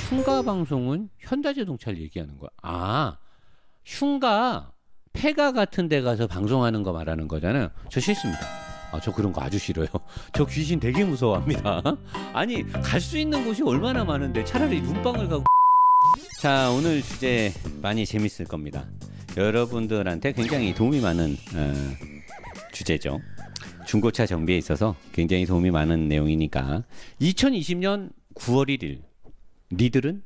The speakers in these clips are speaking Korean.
흉가 방송은 현대자동차를 얘기하는 거야. 아, 흉가, 폐가 같은 데 가서 방송하는 거 말하는 거잖아요. 저 싫습니다. 아, 저 그런 거 아주 싫어요. 저 귀신 되게 무서워합니다. 아니, 갈 수 있는 곳이 얼마나 많은데 차라리 눈방울 가고. 자, 오늘 주제 많이 재밌을 겁니다. 여러분들한테 굉장히 도움이 많은 주제죠. 중고차 정비에 있어서 굉장히 도움이 많은 내용이니까. 2020년 9월 1일 니들은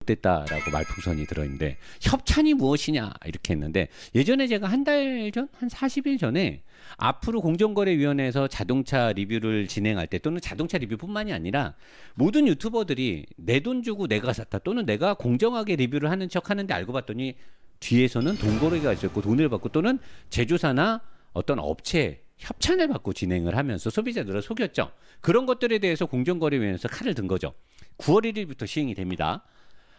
됐다라고 말풍선이 들어있는데, 협찬이 무엇이냐 이렇게 했는데, 예전에 제가 한 달 전, 한 40일 전에 앞으로 공정거래위원회에서 자동차 리뷰를 진행할 때, 또는 자동차 리뷰뿐만이 아니라 모든 유튜버들이 내 돈 주고 내가 샀다, 또는 내가 공정하게 리뷰를 하는 척 하는데, 알고 봤더니 뒤에서는 돈거래가 있었고 돈을 받고, 또는 제조사나 어떤 업체 협찬을 받고 진행을 하면서 소비자들을 속였죠. 그런 것들에 대해서 공정거래위원회에서 칼을 든 거죠. 9월 1일부터 시행이 됩니다.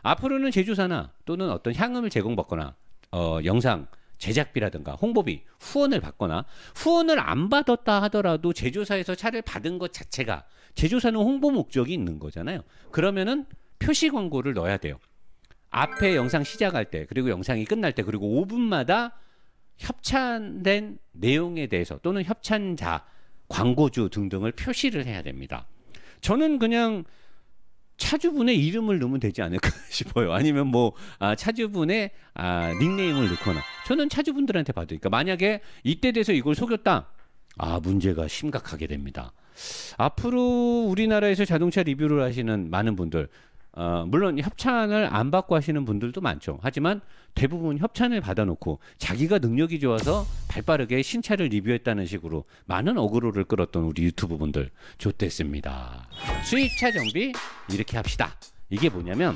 앞으로는 제조사나 또는 어떤 향음을 제공받거나 영상 제작비라든가 홍보비, 후원을 받거나, 후원을 안 받았다 하더라도 제조사에서 차를 받은 것 자체가, 제조사는 홍보 목적이 있는 거잖아요. 그러면은 표시 광고를 넣어야 돼요. 앞에 영상 시작할 때, 그리고 영상이 끝날 때, 그리고 5분마다 협찬된 내용에 대해서, 또는 협찬자, 광고주 등등을 표시를 해야 됩니다. 저는 그냥 차주분의 이름을 넣으면 되지 않을까 싶어요. 아니면 뭐 차주분의 닉네임을 넣거나. 저는 차주분들한테 받으니까, 만약에 이때 돼서 이걸 속였다, 문제가 심각하게 됩니다. 앞으로 우리나라에서 자동차 리뷰를 하시는 많은 분들, 물론 협찬을 안 받고 하시는 분들도 많죠. 하지만 대부분 협찬을 받아놓고 자기가 능력이 좋아서 발빠르게 신차를 리뷰했다는 식으로 많은 어그로를 끌었던 우리 유튜브 분들, 좋댔습니다. 수입차 정비 이렇게 합시다. 이게 뭐냐면,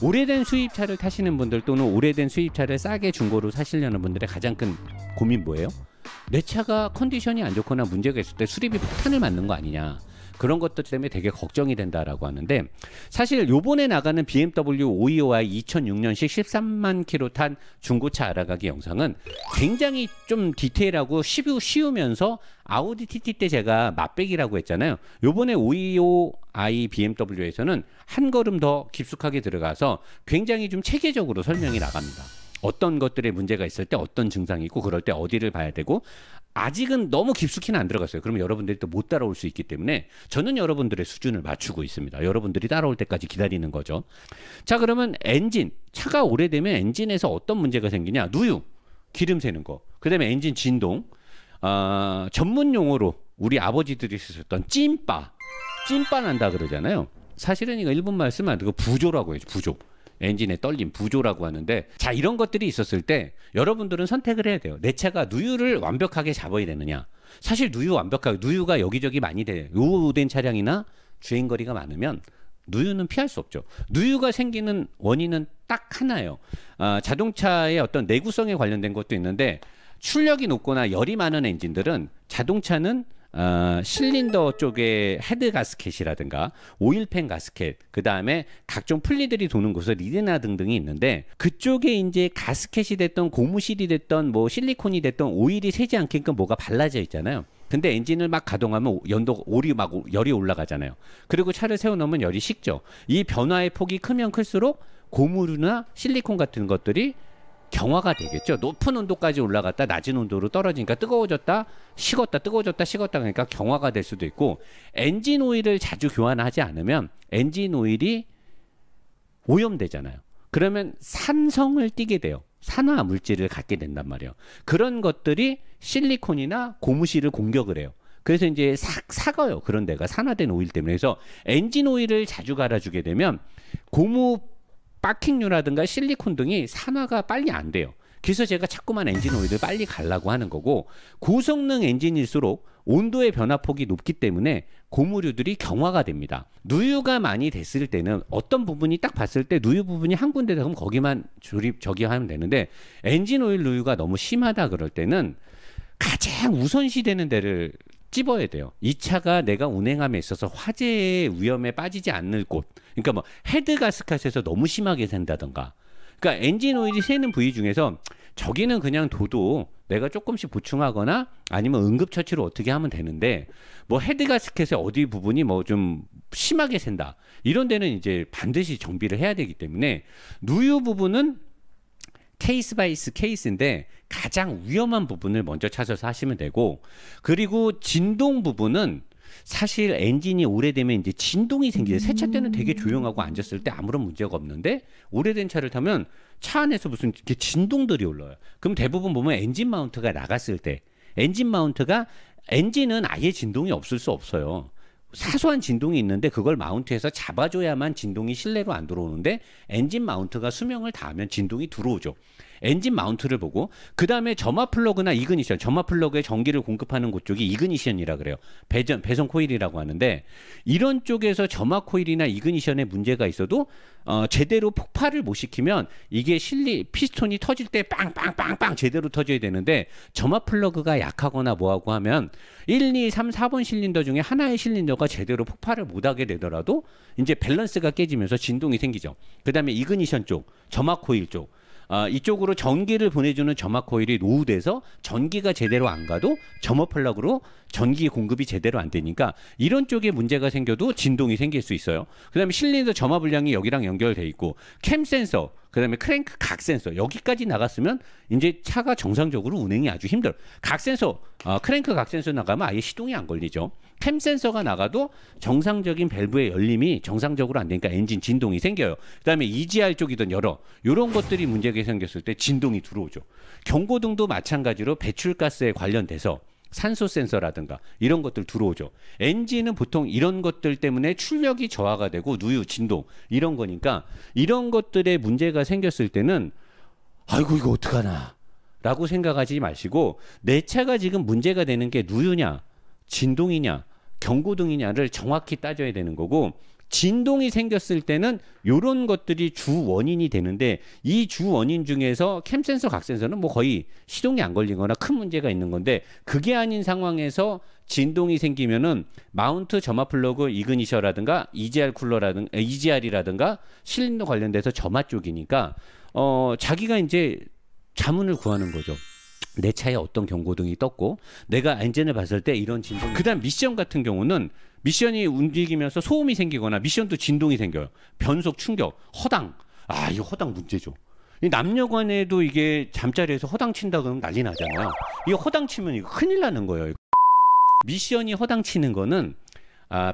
오래된 수입차를 타시는 분들, 또는 오래된 수입차를 싸게 중고로 사시려는 분들의 가장 큰 고민 뭐예요? 내 차가 컨디션이 안 좋거나 문제가 있을 때 수리비 폭탄을 맞는 거 아니냐, 그런 것들 때문에 되게 걱정이 된다라고 하는데, 사실 요번에 나가는 BMW 525i 2006년식 13만 킬로 탄 중고차 알아가기 영상은 굉장히 좀 디테일하고 쉬우면서, 아우디 TT 때 제가 맛배기라고 했잖아요. 요번에 525i BMW에서는 한 걸음 더 깊숙하게 들어가서 굉장히 좀 체계적으로 설명이 나갑니다. 어떤 것들에 문제가 있을 때 어떤 증상이 있고, 그럴 때 어디를 봐야 되고. 아직은 너무 깊숙이는 안 들어갔어요. 그러면 여러분들이 또 못 따라올 수 있기 때문에 저는 여러분들의 수준을 맞추고 있습니다. 여러분들이 따라올 때까지 기다리는 거죠. 자, 그러면 엔진, 차가 오래되면 엔진에서 어떤 문제가 생기냐? 누유, 기름 새는 거, 그 다음에 엔진 진동, 전문 용어로 우리 아버지들이 쓰셨던 찐빠 난다 그러잖아요. 사실은 이거 일본말 쓰면 안 되고 부조라고 해요. 부조. 엔진의 떨림, 부조라고 하는데, 자, 이런 것들이 있었을 때 여러분들은 선택을 해야 돼요. 내 차가 누유를 완벽하게 잡아야 되느냐. 사실 누유가 여기저기 많이 돼요. 오된 차량이나 주행거리가 많으면 누유는 피할 수 없죠. 누유가 생기는 원인은 딱 하나예요. 자동차의 어떤 내구성에 관련된 것도 있는데, 출력이 높거나 열이 많은 엔진들은, 자동차는 실린더 쪽에 헤드 가스켓이라든가 오일팬 가스켓, 그 다음에 각종 풀리들이 도는 곳에 리드나 등등이 있는데, 그쪽에 이제 가스켓이 됐던 고무실이 됐던 뭐 실리콘이 됐던 오일이 새지 않게끔 뭐가 발라져 있잖아요. 근데 엔진을 막 가동하면 열이 올라가잖아요. 그리고 차를 세워놓으면 열이 식죠. 이 변화의 폭이 크면 클수록 고무류나 실리콘 같은 것들이 경화가 되겠죠. 높은 온도까지 올라갔다 낮은 온도로 떨어지니까 뜨거워졌다 식었다, 뜨거워졌다 식었다, 그러니까 경화가 될 수도 있고, 엔진 오일을 자주 교환하지 않으면 엔진 오일이 오염되잖아요. 그러면 산성을 띠게 돼요. 산화 물질을 갖게 된단 말이에요. 그런 것들이 실리콘이나 고무실을 공격을 해요. 그래서 이제 삭어요. 그런 데가 산화된 오일 때문에. 그래서 엔진 오일을 자주 갈아주게 되면 고무 파킹류라든가 실리콘 등이 산화가 빨리 안 돼요. 그래서 제가 자꾸만 엔진 오일을 빨리 갈라고 하는 거고, 고성능 엔진일수록 온도의 변화폭이 높기 때문에 고무류들이 경화가 됩니다. 누유가 많이 됐을 때는 어떤 부분이 딱 봤을 때 누유 부분이 한 군데다 그러면 거기만 저기하면 되는데, 엔진 오일 누유가 너무 심하다 그럴 때는 가장 우선시되는 데를 찝어야 돼요. 이 차가 내가 운행함에 있어서 화재의 위험에 빠지지 않을 곳, 그러니까 뭐 헤드 가스켓에서 너무 심하게 샌다던가, 그러니까 엔진 오일이 새는 부위 중에서 저기는 그냥 둬도 내가 조금씩 보충하거나 아니면 응급처치로 어떻게 하면 되는데 뭐 헤드가스켓의 어디 부분이 뭐 좀 심하게 샌다 이런 데는 이제 반드시 정비를 해야 되기 때문에 누유 부분은 케이스 바이스 케이스인데 가장 위험한 부분을 먼저 찾아서 하시면 되고, 그리고 진동 부분은 사실 엔진이 오래되면 이제 진동이 생기죠. 새 차 때는 되게 조용하고 앉았을 때 아무런 문제가 없는데 오래된 차를 타면 차 안에서 무슨 이렇게 진동들이 올라요. 그럼 대부분 보면 엔진 마운트가 나갔을 때 엔진은 아예 진동이 없을 수 없어요. 사소한 진동이 있는데 그걸 마운트해서 잡아줘야만 진동이 실내로 안 들어오는데 엔진 마운트가 수명을 다하면 진동이 들어오죠. 엔진 마운트를 보고 그 다음에 점화 플러그나 이그니션, 점화 플러그에 전기를 공급하는 곳 쪽이 이그니션이라 그래요. 배선 코일이라고 하는데 이런 쪽에서 점화 코일이나 이그니션에 문제가 있어도 제대로 폭발을 못 시키면 이게 피스톤이 터질 때 빵빵빵빵 제대로 터져야 되는데 점화 플러그가 약하거나 뭐하고 하면 1, 2, 3, 4번 실린더 중에 하나의 실린더가 제대로 폭발을 못하게 되더라도 이제 밸런스가 깨지면서 진동이 생기죠. 그 다음에 이그니션 쪽, 점화 코일 쪽, 이쪽으로 전기를 보내주는 점화 코일이 노후돼서 전기가 제대로 안 가도 점화 플러그로 전기 공급이 제대로 안 되니까 이런 쪽에 문제가 생겨도 진동이 생길 수 있어요. 그 다음에 실린더 점화 불량이 여기랑 연결돼 있고 캠 센서, 그 다음에 크랭크 각 센서 여기까지 나갔으면 이제 차가 정상적으로 운행이 아주 힘들어. 각 센서, 크랭크 각 센서 나가면 아예 시동이 안 걸리죠. 캠 센서가 나가도 정상적인 밸브의 열림이 정상적으로 안 되니까 엔진 진동이 생겨요. 그 다음에 EGR 쪽이든 이런 것들이 문제가 생겼을 때 진동이 들어오죠. 경고등도 마찬가지로 배출가스에 관련돼서 산소 센서라든가 이런 것들 들어오죠. 엔진은 보통 이런 것들 때문에 출력이 저하가 되고 누유, 진동 이런 거니까 이런 것들에 문제가 생겼을 때는 아이고 이거 어떡하나 라고 생각하지 마시고 내 차가 지금 문제가 되는 게 누유냐 진동이냐 경고등이냐를 정확히 따져야 되는 거고, 진동이 생겼을 때는 이런 것들이 주 원인이 되는데 이 주 원인 중에서 캠 센서, 각 센서는 뭐 거의 시동이 안 걸리거나 큰 문제가 있는 건데 그게 아닌 상황에서 진동이 생기면은 마운트, 점화 플러그, 이그니셔라든가 EGR 쿨러라든가 EGR이라든가 실린더 관련돼서 점화 쪽이니까 자기가 이제 자문을 구하는 거죠. 내 차에 어떤 경고등이 떴고 내가 엔진을 봤을 때 이런 진동. 그다음 미션 같은 경우는 미션이 움직이면서 소음이 생기거나 미션도 진동이 생겨요. 변속, 충격, 허당. 이 허당 문제죠. 이 남녀 간에도 이게 잠자리에서 허당 친다 그러면 난리 나잖아요. 이 허당 치면 이거 큰일 나는 거예요. 미션이 허당 치는 거는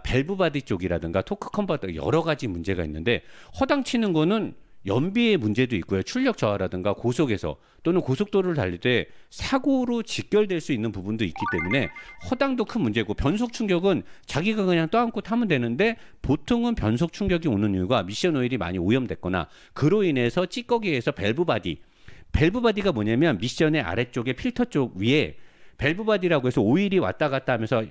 밸브 바디 쪽이라든가 토크 컨버터 여러 가지 문제가 있는데 허당 치는 거는 연비의 문제도 있고요. 출력 저하라든가 고속에서 또는 고속도로를 달릴 때 사고로 직결될 수 있는 부분도 있기 때문에 허당도 큰 문제고, 변속 충격은 자기가 그냥 떠안고 타면 되는데 보통은 변속 충격이 오는 이유가 미션 오일이 많이 오염됐거나 그로 인해서 찌꺼기에서 밸브 바디가 뭐냐면 미션의 아래쪽에 필터 쪽 위에 밸브 바디라고 해서 오일이 왔다 갔다 하면서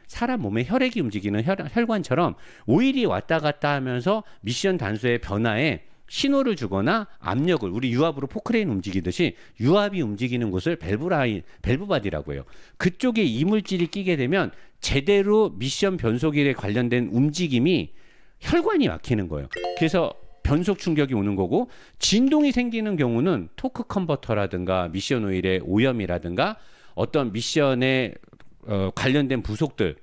사람 몸에 혈액이 움직이는 혈관처럼 오일이 왔다 갔다 하면서 미션 단수의 변화에 신호를 주거나 압력을, 우리 유압으로 포크레인 움직이듯이 유압이 움직이는 곳을 밸브 바디라고 해요. 그쪽에 이물질이 끼게 되면 제대로 미션 변속일에 관련된 움직임이 혈관이 막히는 거예요. 그래서 변속 충격이 오는 거고, 진동이 생기는 경우는 토크 컨버터라든가 미션 오일의 오염이라든가 어떤 미션에 관련된 부속들,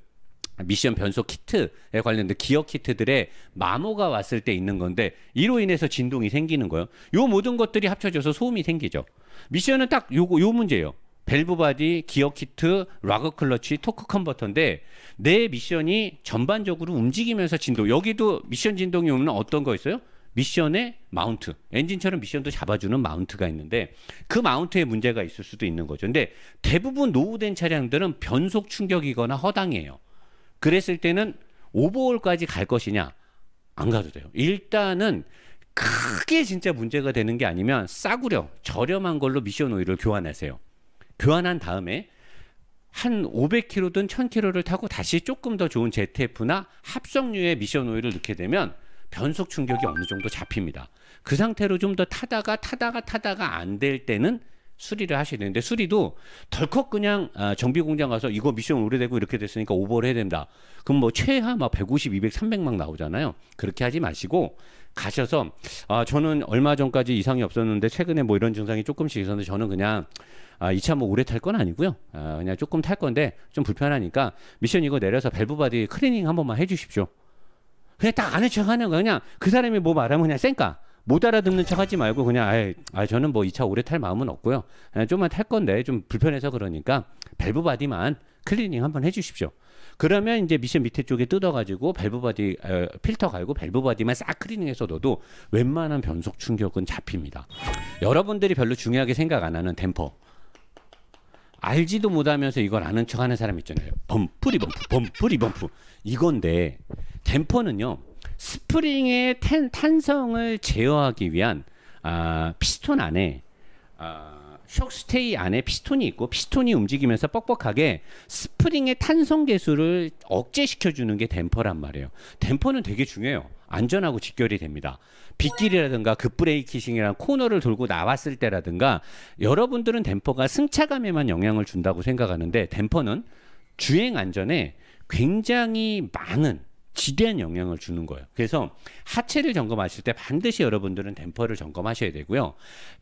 미션 변속 키트에 관련된 기어 키트들의 마모가 왔을 때 있는 건데 이로 인해서 진동이 생기는 거예요. 요 모든 것들이 합쳐져서 소음이 생기죠. 미션은 딱 요 문제예요. 밸브 바디, 기어 키트, 락어 클러치, 토크 컨버터인데 내 미션이 전반적으로 움직이면서 진동, 여기도 미션 진동이 오면 어떤 거 있어요? 미션의 마운트, 엔진처럼 미션도 잡아주는 마운트가 있는데 그 마운트에 문제가 있을 수도 있는 거죠. 근데 대부분 노후된 차량들은 변속 충격이거나 허당이에요. 그랬을 때는 오버홀까지 갈 것이냐? 안 가도 돼요. 일단은 크게 진짜 문제가 되는 게 아니면 싸구려, 저렴한 걸로 미션 오일을 교환하세요. 교환한 다음에 한 500km든 1000km를 타고 다시 조금 더 좋은 ZF나 합성유의 미션 오일을 넣게 되면 변속 충격이 어느 정도 잡힙니다. 그 상태로 좀 더 타다가 안 될 때는 수리를 하셔야 되는데 수리도 덜컥 그냥 정비 공장 가서 이거 미션 오래되고 이렇게 됐으니까 오버를 해야 된다. 그럼 뭐 최하 막 150, 200, 300 막 나오잖아요. 그렇게 하지 마시고 가셔서 저는 얼마 전까지 이상이 없었는데 최근에 뭐 이런 증상이 조금씩 있었는데 저는 그냥 이 차 뭐 오래 탈 건 아니고요. 그냥 조금 탈 건데 좀 불편하니까 미션 이거 내려서 밸브 바디 클리닝 한 번만 해주십시오. 그냥 딱 아는 척 하는 거. 그냥 그 사람이 뭐 말하면 그냥 쌩까. 못 알아듣는 척 하지 말고 그냥 저는 뭐 이 차 오래 탈 마음은 없고요. 그냥 좀만 탈 건데 좀 불편해서 그러니까 밸브 바디만 클리닝 한번 해주십시오. 그러면 이제 미션 밑에 쪽에 뜯어가지고 밸브 바디 필터 갈고 밸브 바디만 싹 클리닝해서 넣어도 웬만한 변속 충격은 잡힙니다. 여러분들이 별로 중요하게 생각 안 하는 댐퍼. 알지도 못하면서 이걸 아는 척 하는 사람 있잖아요. 범프리 범프, 범프리 범프. 이건데 댐퍼는요. 스프링의 탄성을 제어하기 위한 피스톤 안에 ሾ크스테이 안에 피스톤이 있고 피스톤이 움직이면서 뻑뻑하게 스프링의 탄성 계수를 억제시켜주는 게 댐퍼란 말이에요. 댐퍼는 되게 중요해요. 안전하고 직결이 됩니다. 빗길이라든가 급브레이키싱이랑 코너를 돌고 나왔을 때라든가 여러분들은 댐퍼가 승차감에만 영향을 준다고 생각하는데 댐퍼는 주행 안전에 굉장히 많은 지대한 영향을 주는 거예요. 그래서 하체를 점검하실 때 반드시 여러분들은 댐퍼를 점검하셔야 되고요.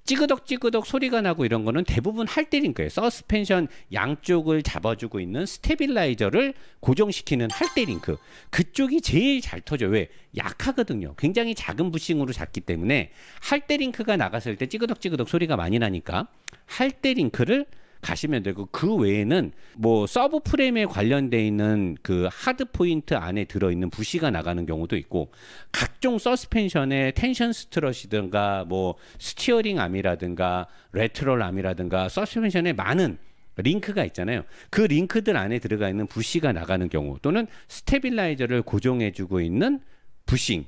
찌그덕찌그덕 소리가 나고 이런 거는 대부분 할때링크예요. 서스펜션 양쪽을 잡아주고 있는 스테빌라이저를 고정시키는 할때링크. 그쪽이 제일 잘 터져요. 왜? 약하거든요. 굉장히 작은 부싱으로 잡기 때문에 할때링크가 나갔을 때 찌그덕찌그덕 소리가 많이 나니까 할때링크를 가시면 되고 그 외에는 뭐 서브 프레임에 관련돼 있는 그 하드 포인트 안에 들어있는 부시가 나가는 경우도 있고 각종 서스펜션의 텐션 스트럿이든가 뭐 스티어링 암이라든가 레트럴 암이라든가 서스펜션에 많은 링크가 있잖아요. 그 링크들 안에 들어가 있는 부시가 나가는 경우 또는 스테빌라이저를 고정해주고 있는 부싱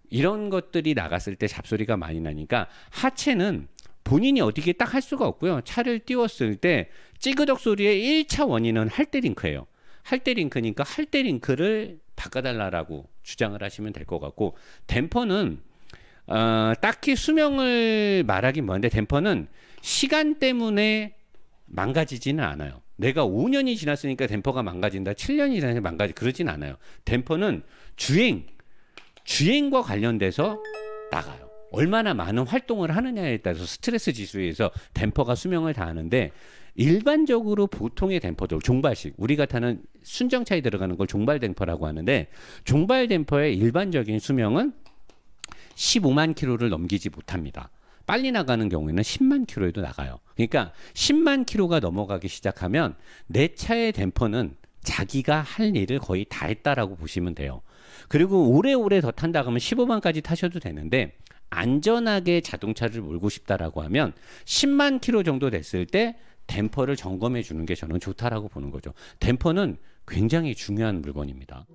이런 것들이 나갔을 때 잡소리가 많이 나니까 하체는 본인이 어디게 딱 할 수가 없고요. 차를 띄웠을 때 찌그덕 소리의 1차 원인은 할때링크예요. 할때링크니까 할때링크를 바꿔달라고 주장을 하시면 될 것 같고 댐퍼는 딱히 수명을 말하긴 뭐한데 댐퍼는 시간 때문에 망가지지는 않아요. 내가 5년이 지났으니까 댐퍼가 망가진다. 7년이 지나서 그러진 않아요. 댐퍼는 주행과 관련돼서 나가요. 얼마나 많은 활동을 하느냐에 따라서 스트레스 지수에서 댐퍼가 수명을 다하는데 일반적으로 보통의 댐퍼들 종발식 우리가 타는 순정차에 들어가는 걸 종발 댐퍼라고 하는데 종발 댐퍼의 일반적인 수명은 15만 킬로를 넘기지 못합니다. 빨리 나가는 경우에는 10만 킬로에도 나가요. 그러니까 10만 킬로가 넘어가기 시작하면 내 차의 댐퍼는 자기가 할 일을 거의 다 했다라고 보시면 돼요. 그리고 오래오래 더 탄다 그러면 15만까지 타셔도 되는데 안전하게 자동차를 몰고 싶다라고 하면 10만 킬로 정도 됐을 때 댐퍼를 점검해 주는 게 저는 좋다라고 보는 거죠. 댐퍼는 굉장히 중요한 물건입니다.